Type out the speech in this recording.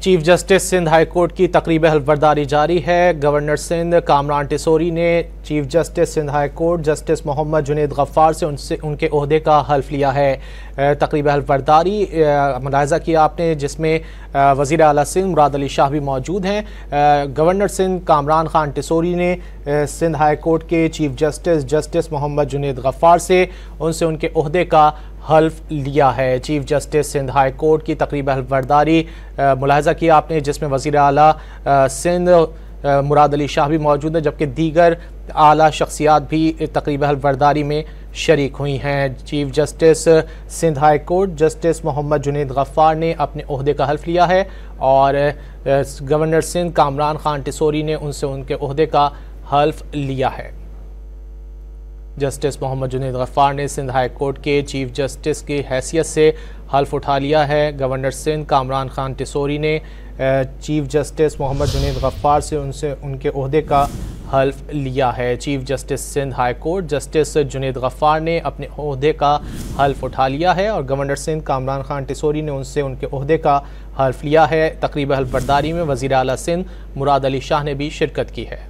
Chief justice Sindh high court की तकरीब हल्फबरदारी जारी है। गवर्नर सिंध कामरान टिसोरी ने chief justice Sindh high court justice Mohammad Junaid Ghaffar से उनके ओहदे का हल्फ लिया है। तकरीब हल्फबरदारी मुलाहिजा किया आपने, जिसमें वज़ीर आला सिंध मुराद अली शाह भी मौजूद हैं। गवर्नर सिंध कामरान खान टिसोरी ने सिंध हाई कोर्ट के चीफ जस्टिस मोहम्मद जुनैद गफ्फार से उनके ओहदे का हल्फ लिया है। Chief justice Sindh high court की तकरीब हल्फबरदारी मुलाहिजा किया आपने, जिसमें वज़ीर आला सिंध मुराद अली शाह भी मौजूद है, जबकि दीगर आला शख्सियात भी तकरीब हल्फबरदारी में शरीक हुई हैं। Chief justice Sindh high court justice Mohammad Junaid Ghaffar ने अपने ओहदे का हल्फ लिया है और गवर्नर सिंध कामरान खान टिसोरी ने उनके ओहदे का हल्फ लिया है। जस्टिस मोहम्मद जुनैद गफ्फार ने सिंध हाई कोर्ट के चीफ जस्टिस की हैसियत से हल्फ उठा लिया है। गवर्नर सिंध कामरान खान टिसोरी ने चीफ जस्टिस मोहम्मद जुनैद गफ्फार से उनके ओहदे का हल्फ लिया है। Chief justice Sindh high court justice Junaid Ghaffar ने अपने ओहदे का हल्फ उठा लिया है और गवर्नर सिंध कामरान खान टिसोरी ने उनके ओहदे का हल्फ लिया है। तकरीब हल्फबरदारी में वज़ीर आला सिंध मुराद अली शाह ने भी शिरकत की है।